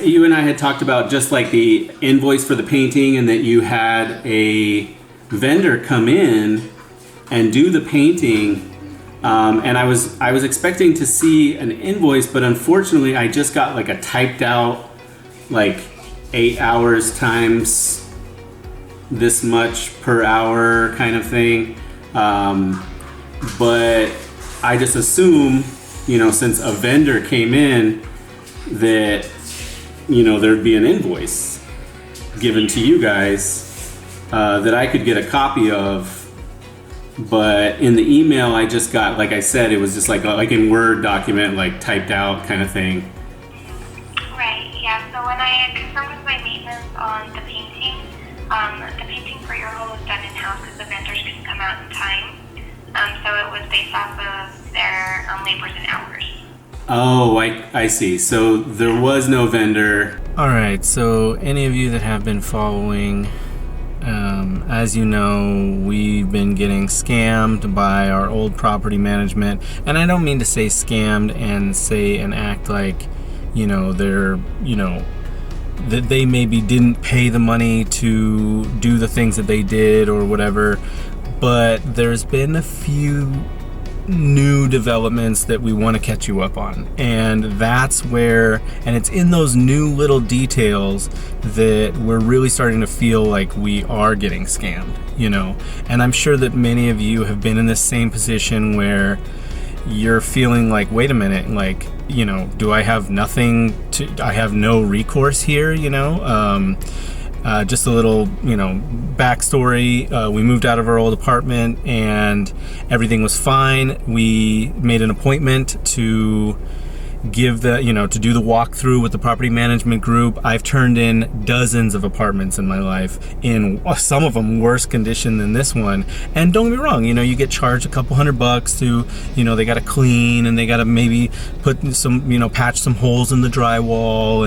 you and I had talked about just like the invoice for the painting, and that you had a vendor come in and do the painting. And I was expecting to see an invoice, but unfortunately I just got like a typed out like 8 hours times this much per hour kind of thing. But I just assume, since a vendor came in, that, there'd be an invoice given to you guys that I could get a copy of. But in the email I just got, like I said, it was just like in Word document, like typed out kind of thing. Right, yeah. So when I confirmed with my maintenance on the painting for your home was done in-house because the vendors couldn't come out in time. So it was based off of their labors and hours. Oh, I see. So there was no vendor. All right, so any of you that have been following, as you know, we've been getting scammed by our old property management. And I don't mean to say scammed and act like, they're, that they maybe didn't pay the money to do the things that they did or whatever. But there's been a few new developments that we want to catch you up on, and that's where, and it's in those new little details that we're really starting to feel like we are getting scammed, and I'm sure that many of you have been in this same position where you're feeling like, wait a minute, like, do I have I have no recourse here, just a little, backstory. We moved out of our old apartment and everything was fine. We made an appointment to give to do the walkthrough with the property management group. I've turned in dozens of apartments in my life, in some of them worse condition than this one. And don't get me wrong, you get charged a couple $100 to, they got to clean, and they got to maybe put some, patch some holes in the drywall,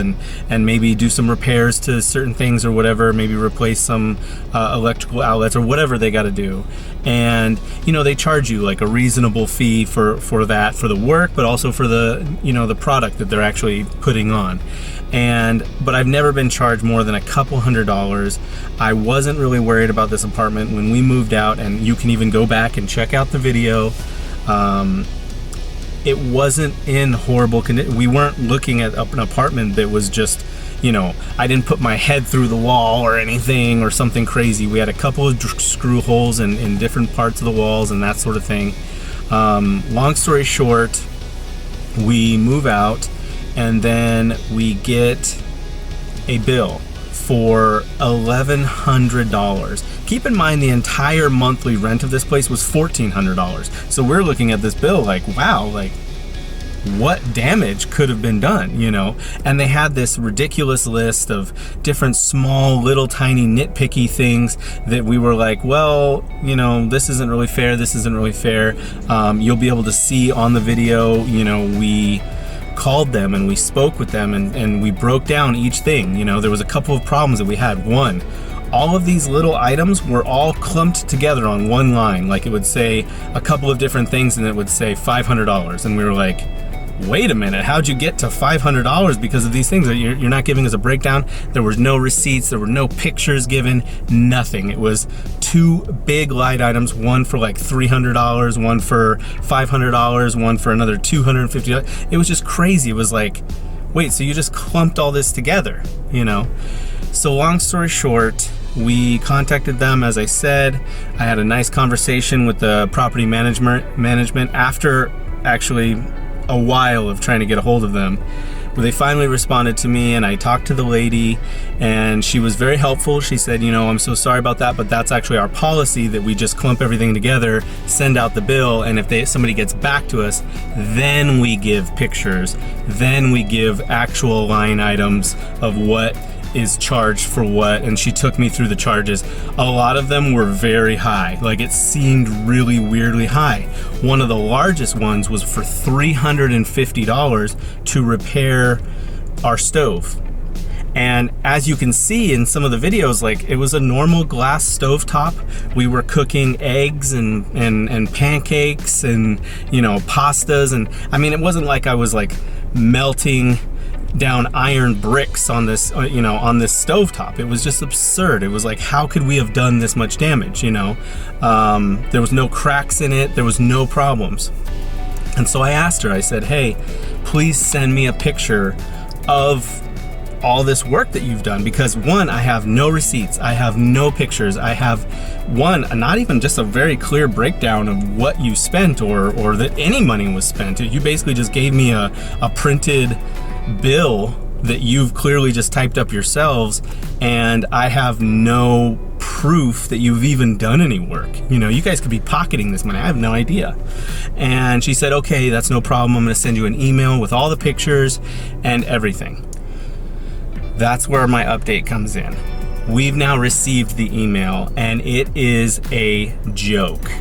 and maybe do some repairs to certain things or whatever, maybe replace some electrical outlets or whatever they got to do. And, they charge you like a reasonable fee for that, for the work, but also for the, the product that they're actually putting on. But I've never been charged more than a couple $100. I wasn't really worried about this apartment when we moved out, and you can even go back and check out the video. It wasn't in horrible condition. We weren't looking at an apartment that was just, I didn't put my head through the wall or anything or something crazy. We had a couple of screw holes in different parts of the walls and that sort of thing. Long story short, we move out, and then we get a bill for $1,100. Keep in mind, the entire monthly rent of this place was $1,400. So we're looking at this bill like, wow, like, what damage could have been done, And they had this ridiculous list of different small, little, tiny, nitpicky things that we were like, well, this isn't really fair. This isn't really fair. You'll be able to see on the video, we called them and we spoke with them, and we broke down each thing. There was a couple of problems that we had. One, all of these little items were all clumped together on one line. Like, it would say a couple of different things, and it would say $500. And we were like, wait a minute, how'd you get to $500 because of these things? You're not giving us a breakdown. There was no receipts, there were no pictures given, nothing. It was two big light items, one for like $300, one for $500, one for another $250. It was just crazy. It was like, wait, so you just clumped all this together, So long story short, we contacted them, as I said. I had a nice conversation with the property management after actually a while of trying to get a hold of them. But they finally responded to me, and I talked to the lady, and she was very helpful. She said, I'm so sorry about that, but that's actually our policy, that we just clump everything together, send out the bill, and if somebody gets back to us, then we give pictures, then we give actual line items of what is charged for what. And she took me through the charges. A lot of them were very high. Like, it seemed really weirdly high. One of the largest ones was for $350 to repair our stove. And as you can see in some of the videos, like, it was a normal glass stovetop. We were cooking eggs and pancakes and, pastas. And I mean, it wasn't like I was like melting down iron bricks on this, on this stovetop. It was just absurd. It was like, how could we have done this much damage? There was no cracks in it. There was no problems. And so I asked her, I said, hey, please send me a picture of all this work that you've done, because one, I have no receipts, I have no pictures, I have not even just a very clear breakdown of what you spent or that any money was spent. You basically just gave me a printed bill that you've clearly just typed up yourselves, and I have no proof that you've even done any work. You guys could be pocketing this money. I have no idea. And she said, okay, that's no problem. I'm gonna send you an email with all the pictures and everything. That's where my update comes in. We've now received the email, and it is a joke.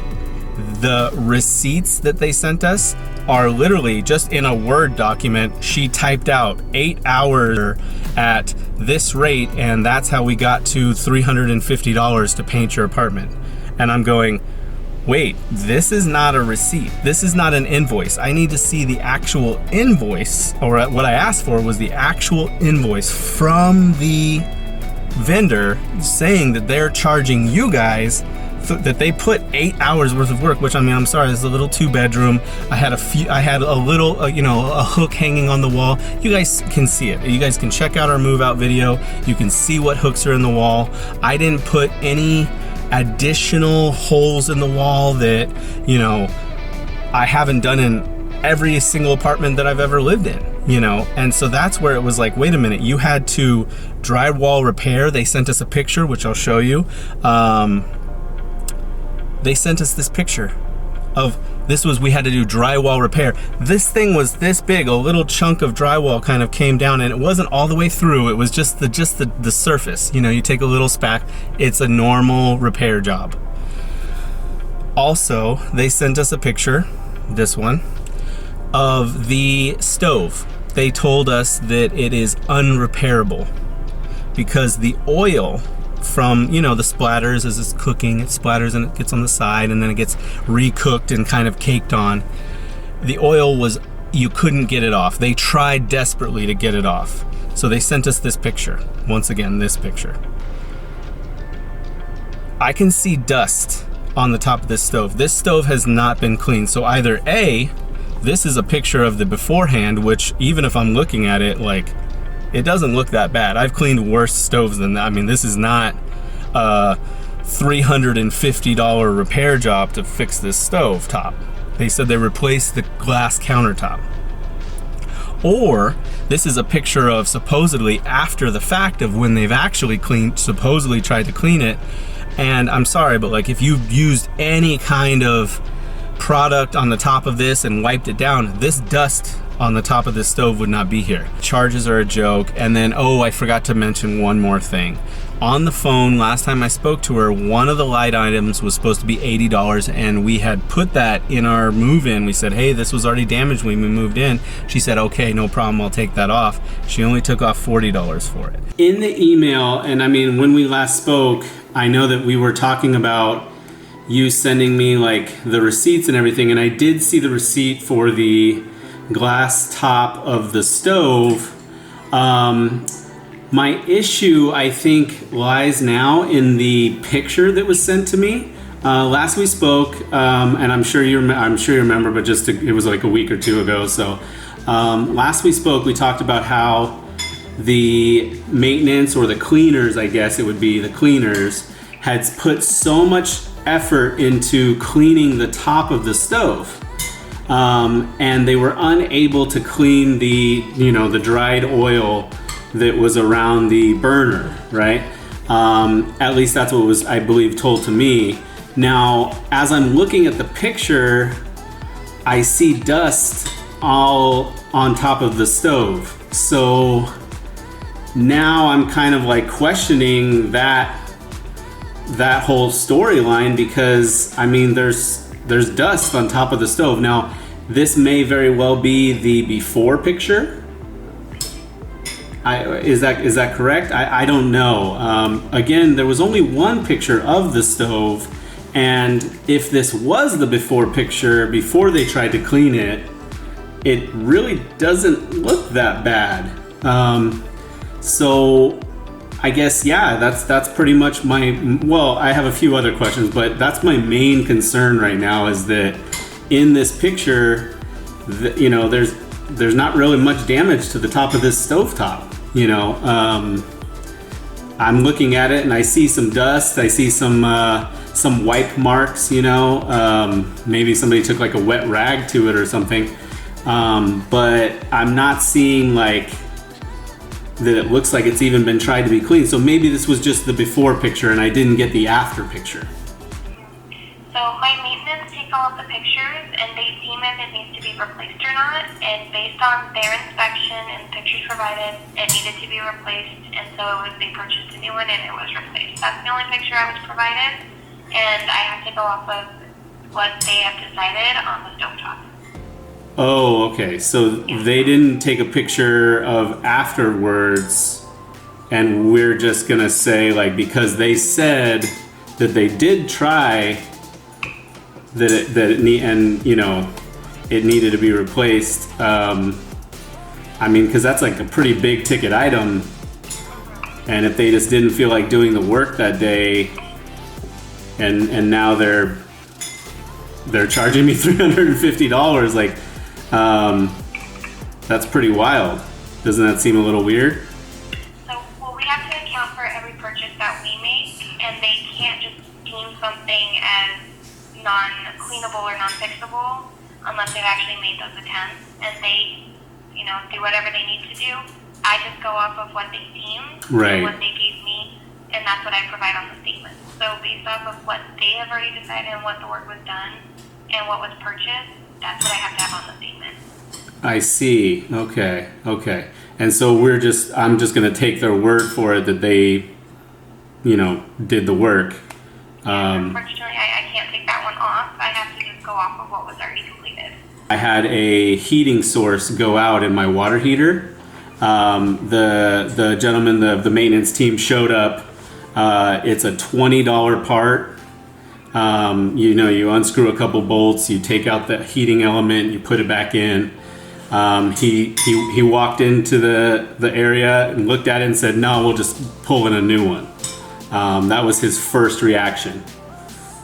The receipts that they sent us are literally just in a Word document. She typed out 8 hours at this rate, and that's how we got to $350 to paint your apartment. And I'm going, wait, this is not a receipt. This is not an invoice. I need to see the actual invoice, or what I asked for was the actual invoice from the vendor saying that they're charging you guys, that they put 8 hours worth of work, which, I'm sorry, this is a little 2-bedroom. I had a little, a hook hanging on the wall. You guys can see it. You guys can check out our move out video. You can see what hooks are in the wall. I didn't put any additional holes in the wall that I haven't done in every single apartment that I've ever lived in, and so that's where it was like, wait a minute, you had to drywall repair. They sent us a picture, which I'll show you. They sent us this picture of we had to do drywall repair. This thing was this big, a little chunk of drywall kind of came down, and it wasn't all the way through. It was just the surface. You take a little spack. It's a normal repair job. Also, they sent us a picture, this one, of the stove. They told us that it is unrepairable because the oil from the splatters, as it's cooking, it splatters and it gets on the side, and then it gets recooked and kind of caked on. The oil you couldn't get it off. They tried desperately to get it off. So they sent us this picture. Once again, this picture. I can see dust on the top of this stove. This stove has not been cleaned. So either A, this is a picture of the beforehand, which even if I'm looking at it, it doesn't look that bad. I've cleaned worse stoves than that. This is not a $350 repair job to fix this stove top. They said they replaced the glass countertop. Or this is a picture of supposedly after the fact of when they've actually supposedly tried to clean it. And I'm sorry, but if you've used any kind of product on the top of this and wiped it down, this dust on the top of this stove would not be here. Charges are a joke. And then, I forgot to mention one more thing. On the phone, last time I spoke to her, one of the light items was supposed to be $80, and we had put that in our move-in. We said, hey, this was already damaged when we moved in. She said, okay, no problem, I'll take that off. She only took off $40 for it. In the email, and when we last spoke, I know that we were talking about you sending me the receipts and everything, and I did see the receipt for the glass top of the stove. My issue, I think, lies now in the picture that was sent to me. Last we spoke, and I'm sure you remember, but it was a week or two ago. So last we spoke, we talked about how the maintenance, or the cleaners, I guess it would be the cleaners, had put so much effort into cleaning the top of the stove. And they were unable to clean the dried oil that was around the burner, right? At least that's what was, I believe, told to me. Now, as I'm looking at the picture, I see dust all on top of the stove. So now I'm kind of questioning that whole storyline, because there's dust on top of the stove. Now, this may very well be the before picture. Is that correct? I don't know. Again, there was only one picture of the stove, and if this was the before picture, before they tried to clean it, it really doesn't look that bad. So I guess, yeah, that's pretty much well, I have a few other questions, but that's my main concern right now, is that in this picture, there's not really much damage to the top of this stovetop. I'm looking at it and I see some dust. I see some wipe marks. Maybe somebody took like a wet rag to it or something. But I'm not seeing like that it looks like it's even been tried to be cleaned. So maybe this was just the before picture and I didn't get the after picture. So my maintenance takes all of the pictures and they deem if it needs to be replaced or not. And based on their inspection and pictures provided, it needed to be replaced. And so they purchased a new one and it was replaced. That's the only picture I was provided. And I have to go off of what they have decided on the stovetop. Oh, okay. So they didn't take a picture of afterwards, and we're just gonna say, like, because they said that they did try it needed to be replaced. Because that's like a pretty big ticket item, and if they just didn't feel like doing the work that day, and now they're charging me $350, like. That's pretty wild. Doesn't that seem a little weird? So, we have to account for every purchase that we make, and they can't just deem something as non-cleanable or non-fixable unless they've actually made those attempts, and they, do whatever they need to do. I just go off of what they deemed, right, and what they gave me, and that's what I provide on the statement. So based off of what they have already decided and what the work was done and what was purchased, that's what I have to have on the statement. I see. Okay. And so I'm just going to take their word for it that they, did the work. Unfortunately, I can't take that one off. I have to just go off of what was already completed. I had a heating source go out in my water heater. The gentleman, the maintenance team showed up. It's a $20 part. You unscrew a couple bolts, you take out the heating element, you put it back in. He walked into the area and looked at it and said, "No, we'll just pull in a new one." That was his first reaction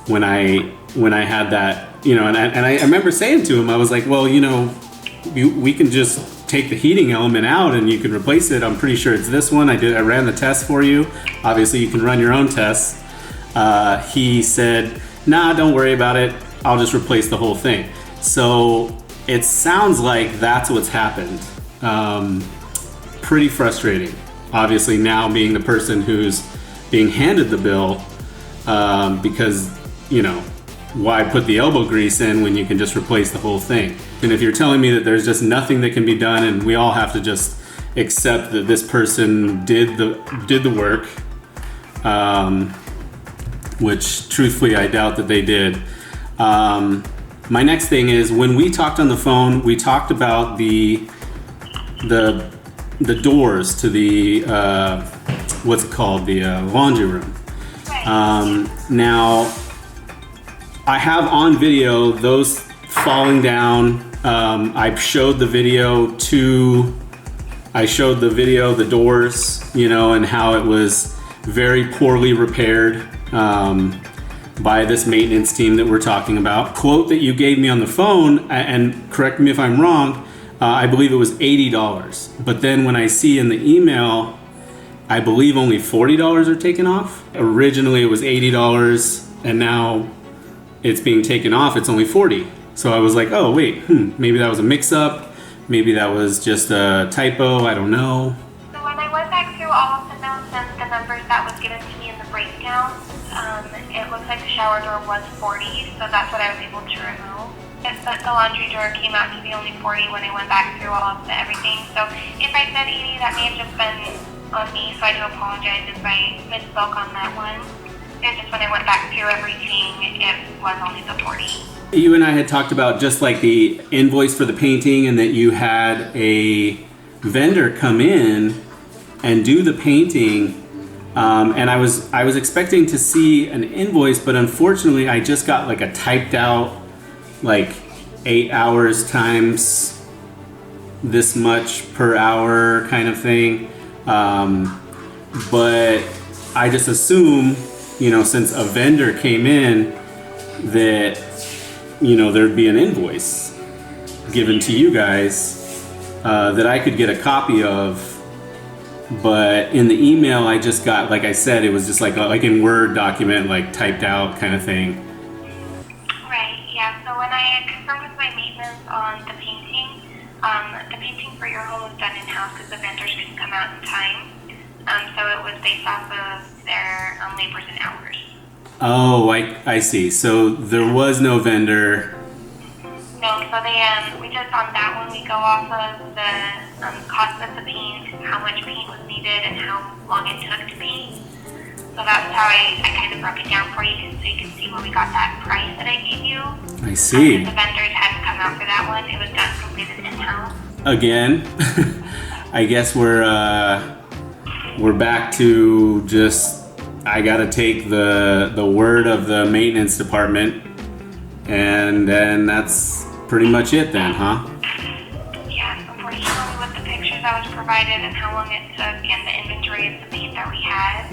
when I had that, and I remember saying to him, I was like, "Well, we can just take the heating element out and you can replace it. I'm pretty sure it's this one. I ran the test for you. Obviously, you can run your own tests." He said, "Nah, don't worry about it. I'll just replace the whole thing." So it sounds like that's what's happened. Pretty frustrating. Obviously, now being the person who's being handed the bill, because, why put the elbow grease in when you can just replace the whole thing? And if you're telling me that there's just nothing that can be done and we all have to just accept that this person did the work, which truthfully I doubt that they did. My next thing is, when we talked on the phone, we talked about the doors to the what's it called, the laundry room. Now I have on video those falling down. I showed the video, the doors, and how it was very poorly repaired by this maintenance team that we're talking about. Quote that you gave me on the phone, and correct me if I'm wrong, I believe it was $80. But then when I see in the email, I believe only $40 are taken off. Originally it was $80, and now it's being taken off. It's only $40. So I was like, oh wait, maybe that was a mix-up. Maybe that was just a typo. I don't know. So when I went back through all of the notes and the numbers that was given to me in the breakdown, it looks like the shower door was 40, so that's what I was able to remove. But the laundry door came out to be only 40 when I went back through all of everything. So if I said 80, that may have just been on me, so I do apologize if I misspoke on that one. It's just when I went back through everything, it was only the 40. You and I had talked about just like the invoice for the painting, and that you had a vendor come in and do the painting. And I was expecting to see an invoice, but unfortunately I just got like a typed out, like 8 hours times this much per hour kind of thing. But I just assume, since a vendor came in, that, there'd be an invoice given to you guys that I could get a copy of. But in the email I just got, like I said, it was just like in Word document, like typed out kind of thing. Right, yeah. So when I confirmed with my maintenance on the painting for your home was done in-house because the vendors couldn't come out in time. So it was based off of their labors and hours. Oh, I see. So there was no vendor. No, so we just, on that one, we go off of the cost of the paint, how much paint was needed, and how long it took to paint. So that's how I kind of broke it down for you, so you can see where we got that price that I gave you. I see. The vendors hadn't come out for that one. It was done completed in-house. Again, I guess we're back to just, I gotta take the word of the maintenance department, and then that's pretty much it then, huh? Yeah, unfortunately with the pictures that was provided and how long it took and the inventory of the paint that we had,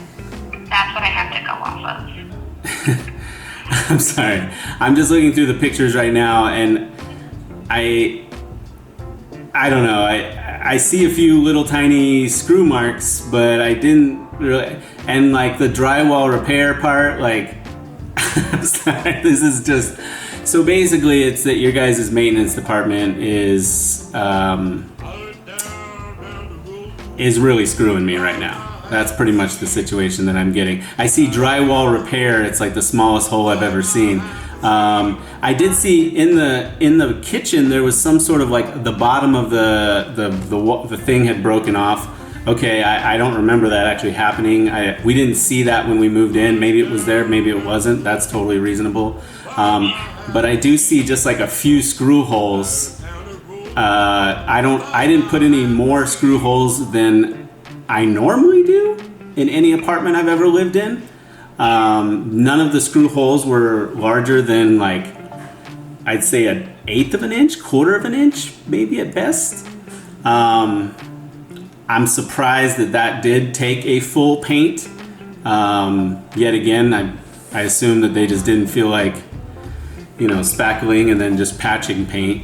that's what I have to go off of. I'm sorry. I'm just looking through the pictures right now, and I don't know. I see a few little tiny screw marks, but I didn't really. And like the drywall repair part, like, I'm sorry, this is just. So basically, it's that your guys' maintenance department is really screwing me right now. That's pretty much the situation that I'm getting. I see drywall repair. It's like the smallest hole I've ever seen. I did see in the kitchen there was some sort of like the bottom of the thing had broken off. Okay, I don't remember that actually happening. We didn't see that when we moved in. Maybe it was there, maybe it wasn't. That's totally reasonable. But I do see just like a few screw holes. I didn't put any more screw holes than I normally do in any apartment I've ever lived in. None of the screw holes were larger than like, I'd say an 1/8 of an inch, 1/4 of an inch, maybe at best. I'm surprised that did take a full paint. Yet again, I assume that they just didn't feel like, spackling and then just patching paint.